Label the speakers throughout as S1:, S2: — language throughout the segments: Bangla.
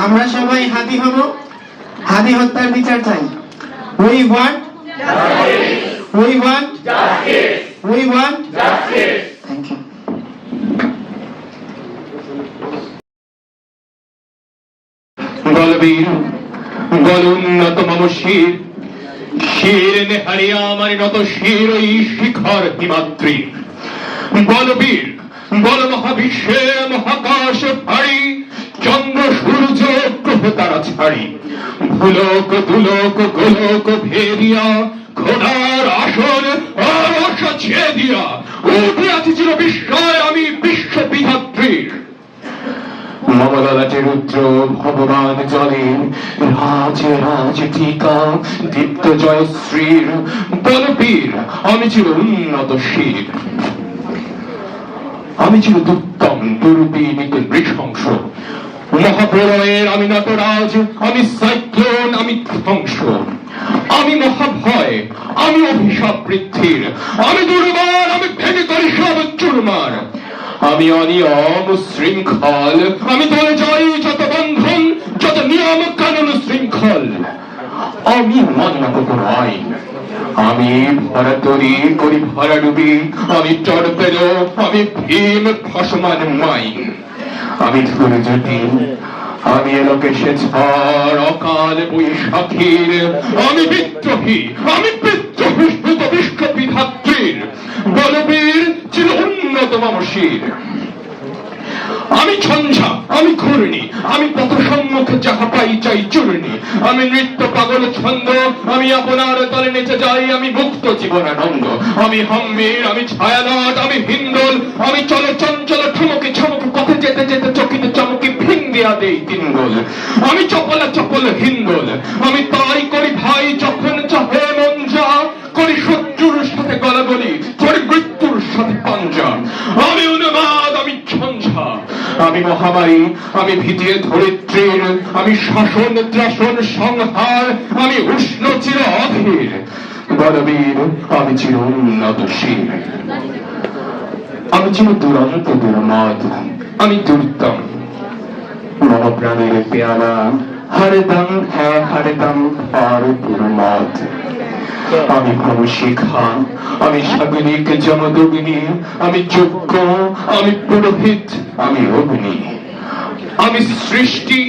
S1: আমরা সবাই হাদি হব, হাদি হত্যার বিচার চাই। We want justice. We want justice. We want justice. Thank you.
S2: Balbir বল উন্নত মম শির, শির নেহারিয়া আমার নত শির ওই শিখর হিমাদ্রি। বলবীর বল মহাবিশ্বের মহাকাশ ভারী, চন্দ্র সূর্য গ্রহ তারা ছাড়ি। ভুলোক দুলোক গোলোক ভেদিয়া, খোদার আসন অবশ্য ছেদিয়া উঠে আছি চির বিস্ময় আমি বিশ্ব বিধাত্রীর। মমলালাটে রুদ্র ভগবান জলে রাজ রাজ টিকা দীপ্ত জয়শ্রীর। বলবীর আমি চির উন্নত শির, আমি চির দুত্তম দুর্বিনীত নৃশংস। মহাপ্রলয়ের আমি নটরাজ, আমি সাইক্লোন, আমি ধ্বংস। আমি মহাভয়, আমি অভিশাপ বৃদ্ধির, আমি দুর্বার, আমি ভেঙে করি সব চুরমার। আমি অনিয়ম শৃঙ্খল, আমি তোলে যাই যত বন্ধন, যত নিয়ম কানুন শৃঙ্খল। আমি মান্য কোনো আইন, আমি ভরা তরি করি ভরা ডুবি, আমি টর্পেডো, আমি ভীম ভাসমান মাইন। আমি ধৈর্যটি, আমি এলোকেশে ঝড় অকাল বৈশাখীর। আমি বিদ্রোহী, আমি বিদ্রোহী বিশ্ব বিধাত্রীর। বলবীর চির উন্নত মম শির। আমি ঝঞ্ঝা, আমি ঘূর্ণি, আমি পথ সম্মুখে যাহা পাই চাই চূর্ণি। আমি নৃত্য পাগল ছন্দ, আমি আপনার তলে নেচে যাই, আমি মুক্ত জীবনানন্দ। আমি হাম্মির, আমি ছায়ানট, আমি হিন্দোল, আমি চলে চঞ্চল ঠুমকে ছমকে পথে যেতে যেতে চকিতে চমকে ভিঙ্গিয়া দেই তিনগোল। আমি চপলা চপল হিন্দোল, আমি তাই করি ভাই যখন চাহে মন যা, করি শত্রুর সাথে গলাগলি, করি মৃত্যুর সাথে পাঞ্জা। আমি উন্মাদ, আমি ঝঞ্ঝা, আমি মহামারী, আমি ভীতির ধরিত্রীর। আমি শাসন ত্রাসন সংহার, আমি উষ্ণ চির অধীর। বলবীর আমি চির উন্নত শির, আমি চির দুরন্ত দুর্মদ, আমি দুর্দম। মম প্রাণের পেয়ালা হরদম হ্যাঁ হরদম আর দুর্মদ। আমি ভ্রমশিখা, আমি সাগরিক জমদগ্নি, আমি যজ্ঞ, আমি পুরোহিত, আমি অগ্নি। আমি সৃষ্টি,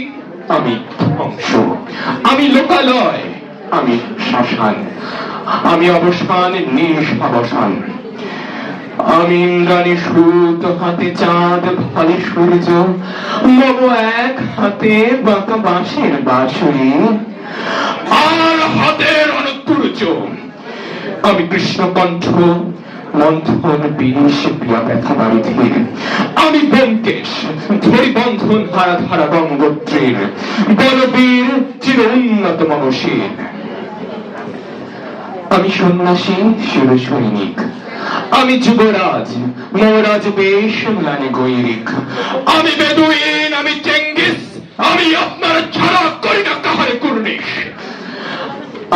S2: আমি ধ্বংস, আমি লোকালয়, আমি শ্মশান, আমি অবসান নিঃসাবসান। আমি ইন্দ্রাণী সুত, হাতে চাঁদ ভালে সূর্য, মম এক হাতে বাঁকা বাঁশের বাঁশরি, আর হাতের অনুতুর্য। আমি কৃষ্ণকণ্ঠ, মন্থন বিষ প্রিয়া ব্যথা বারিধির। আমি ব্যোমকেশ, ধরি বন্ধন হারা ধারা গঙ্গোত্রীর। বলবীর চির উন্নত মম শির। আমি সন্ন্যাসী শির সৈনিক, আমি যুবরাজ, মহারাজ বেশ ম্লানে গৈরিক। আমি বেদুইন, আমি চেঙ্গিস, আমি আপনার ছাড়া করি না কাহারে কুর্নিশ।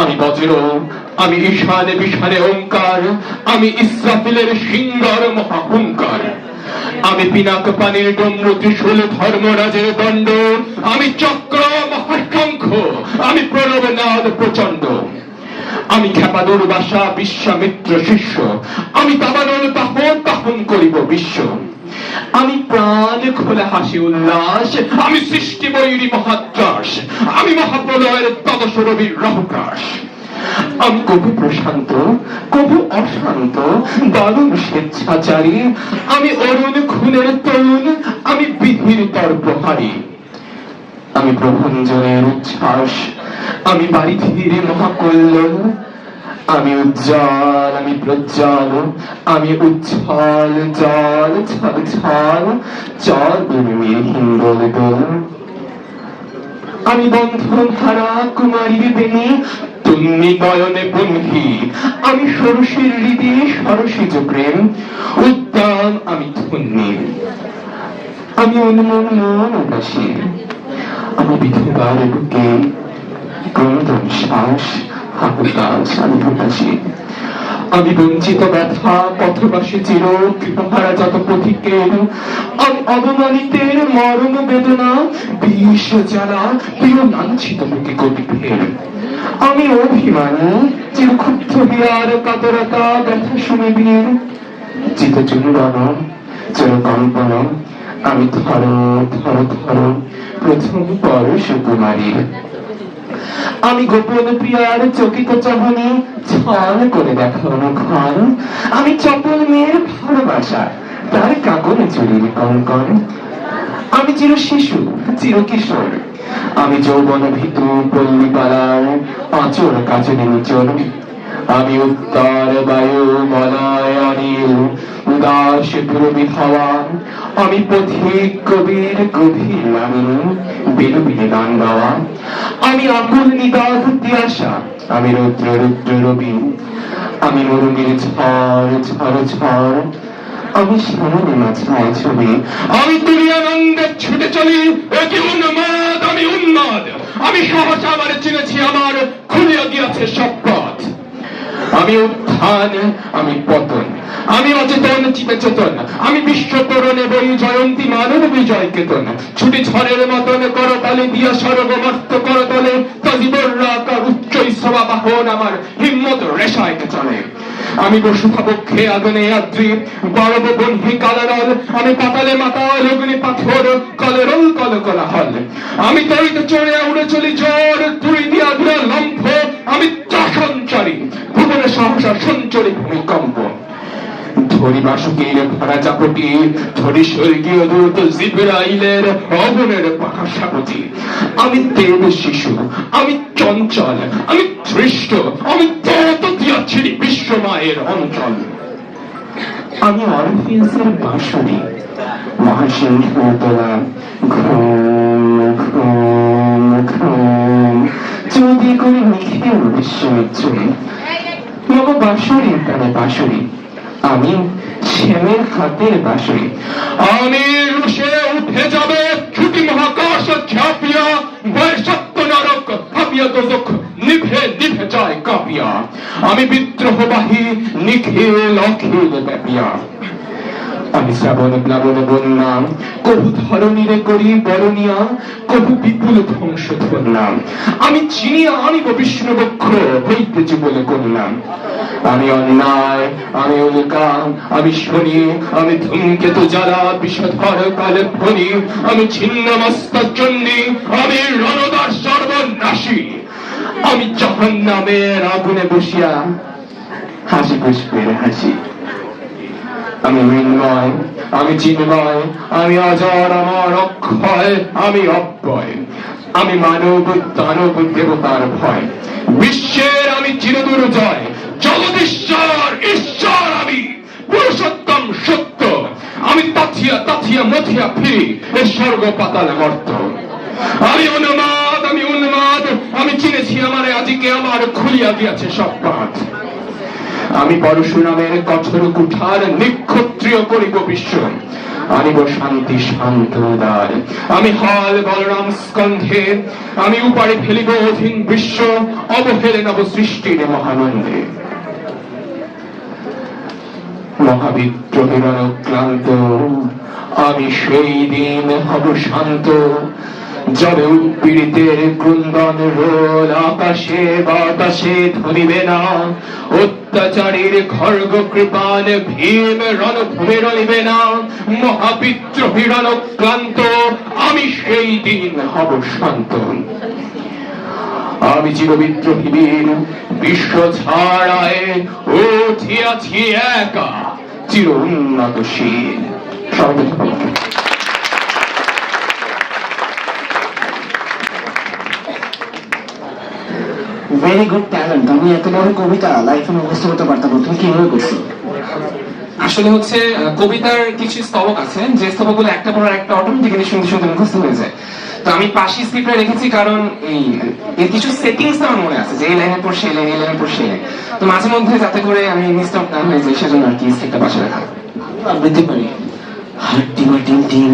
S2: আমি বজ্র, আমি ঈশানে বিশানে ওঙ্কার, আমি ইসরাফিলের সিংহর মহাহুঙ্কার। আমি পিনাক পানির ডমরু ত্রিশূল ধর্মরাজের দণ্ড, আমি চক্র মহাশঙ্খ, আমি প্রণবনাদ প্রচণ্ড। আমি খেপা দুর্বাসা বিশ্বামিত্র শিষ্য, আমি দাবানল তাহন তাহন করিব বিশ্ব। আমি প্রাণ খোলা হাসি উল্লাস, আমি সৃষ্টি বৈরী মহাত্রাস, আমি মহাপ্রলয়ের দ্বাদশ রবির রহপ্রাস। আমি কবু প্রশান্ত, কবু অশান্ত, দারুণ স্বেচ্ছাচারী, আমি অরুণ খুনের তরুণ, আমি বিধির তর্পহারী। আমি প্রভঞ্জনের উচ্ছ্বাস, আমি বারিধির মহাকল্যাণ। আমি উজ্জ্বল, আমি প্রজ্জ্বল, আমি উচ্ছল জল ছল ছল, চল উর্মির হিন্দোল দোল। আমি বন্ধন হারা কুমারীর বেণী, তুমি নয়নে বন্ধি, আমি সরসীর হৃদি সরসীজ প্রেম উদ্দাম, আমি ধন্যী। আমি অনমন মন উদাসী, আমি বিধবার বুকে ক্রন্দন শ্বাস হাহুতাস, আমি হতাশী। আমি বঞ্চিত ব্যথা পথবাসী চির কৃপহারা যত পথিকের, আমি অবমানিতের মরণ বেদনা বিষ জ্বালা প্রিয় লাঞ্ছিত মুখে কবিদের, আমি অভিমানী চিরক্ষুব্ধ বিয়ার কাতরতা ব্যথা শুনিবীর চিত চুম্বন চিরকম্পন, আমি ধর ধর ধর প্রথম পরশ কুমারীর, আমি গোপন প্রিয়ার চকিত চাহনি ছল করে দেখানো ঘর, আমি চপল মেয়ের ভালোবাসা তার কাগজ চুরির কঙ্কন, আমি চির শিশু চির কিশোর, আমি যৌবন ভীতু পল্লী পাড়ার আচর কাচরে নিচর, আমি উত্তর বায়ু মলয় অনিল উদাস পূর্বী হাওয়া, আমি পথিক কবির গভীর আমি বিলবিলে গান গাওয়া, আমি আকুল নিদাঘ তিয়াসা, আমি রৌদ্র রুদ্র রবি, আমি মরুনির ঝড় ঝড় ঝড়, আমি শিরোনামা ছায় ছবি, আমি তুলিয়ানন্দে ছুটে চলি একে উন্মাদ, আমি উন্মাদ, আমি সহসা আমার চিনেছি আমার খুলিয়া গিয়াছে সব পথ, আমি উত্থান আমি পতন, আমি অচেতন চিতে চেতন, আমি বিশ্ব তরণে বই জয়ন্তী মানব বিজয় কেতন, ছুটি ঝড়ের মতন করতালে দিয়া স্বর্গমর্ত করতলে তাজিবর রাকার উচ্চই সভা বাহন আমার হিম্মত রেশায় চলে, আমি বসুধা পক্ষে আগুনে আদ্রি বরব বন্ধি কালারল, আমি পাতালে মাতাল অগ্নি পাথর কলরল কল কলাহল, আমি তৈত চড়ে উড়ে চলি জোর তুই দিয়া গুড়া লম্ফ, আমি সঞ্চারী ভুবনে সহসা সঞ্চরী ভূমিকম্প, ধরি বাসুকের ভরা চাপটি ধরি স্বর্গীয় দূত জিবরাইলের অবনের পাখা সাপটি, আমি দেব শিশু আমি চঞ্চল আমি ধৃষ্ট, আমি তত দিয়াছি বিশ্ব মায়ের অঞ্চল, আমি অরফিয়াসের বাঁশরি মহাসিংহ তোলা ঘুম ঘুম ঘুম চৌদি করে নিখিল বিশ্বমিত্রী, মম বাঁশরি তারে বাঁশরি, আমি শ্যামের হাতের বাঁশরি, আমি রুশে উঠে যাবে ছুটি মহাকাশ ঝাঁপিয়া বৈশাক্ত নরক হাপিয়া দোজখ নিভে নিভে যায় কাঁপিয়া, আমি বিদ্রোহবাহী নিখিল অখিল ব্যাপিয়া, আমি শ্রাবণ প্লাবন বন্যা কবু ধরণীরে করি বরণিয়া কবু বিপুল ধ্বংস ধরলাম, আমি চিনিয়া আনিব বিষ্ণু বক্ষ হইতে যুগলে করলাম, আমি অন্যায় আমি উল্কা আমি শনি আমি ধূমকেতু জ্বালা বিষধর কালে ফণি, আমি ছিন্ন মস্তক চণ্ডী আমি রণদার সর্বনাশী, আমি জাহান্নামের আগুনে বসিয়া হাসি পুষ্পের হাসি, আমি মৃন্ময় আমি চিন্ময় আমি অজর আমার অক্ষয় আমি অব্যয়, আমি মানব দানব দেবতার ভয়, বিশ্বের আমি চিরদূর জয়, জগদীশ্বর ঈশ্বর আমি পুরুষোত্তম সত্য, আমি তাথিয়া তাথিয়া মথিয়া ফিরি এ স্বর্গ পাতাল মর্ত, আমি উন্মাদ আমি উন্মাদ, আমি চিনেছি আমারে আজকে আমার খুলিয়া গিয়াছে সব পাঠ, আমি পরশুরামের কঠোর কুঠার নিক্ষত্রিয় করিব বিশ্ব, আনিব শান্তি শান্ত উদার, আমি হল বলরাম স্কন্ধে, আমি উপারে ফেলিব অধীন বিশ্ব অবহেলে নব সৃষ্টির মহানন্দে, মহাবিদ্রোহীর ক্লান্ত আমি সেই দিন হব শান্ত, যবে উৎপীড়িতের ক্রন্দন রোল আকাশে বাতাসে ধরিবে না, অত্যাচারীর খড়গ কৃপান ভীম রণভূমে রইবে না, মহাবিদ্রোহীর ক্লান্ত আমি সেই দিন হব শান্ত, আমি চিরবিদ্রোহী বীর বিশ্ব ছাড়ায় উঠিয়াছি একা চির উন্নতশীল।
S1: Very good talent. আমি এত বড় কবিতা লাইফে মুখস্থ করতে পারতাম না, তুমি কিভাবে করছো?
S3: আসলে হচ্ছে কবিতার কিছু স্তবক আছে যে স্তবকগুলো একটা পর একটা অটোমেটিক্যালি শুনতে শুনতে মুখস্থ হয়ে যায়। তো আমি পাশে স্ক্রিপ্টে রেখেছি কারণ এর কিছু সেটিংস আমার মনে আছে যে এই লাইনের পর সেই লাইন, এই লাইনের পর সেই লাইন, তো মাঝে মধ্যে যাতে করে আমি মিস্টেক না হয়ে যাই সেজন্য আর কি স্ক্রিপ্টটা পাশে রাখা।
S1: আবৃত্তি পারি হাট্টি মাটিং টিম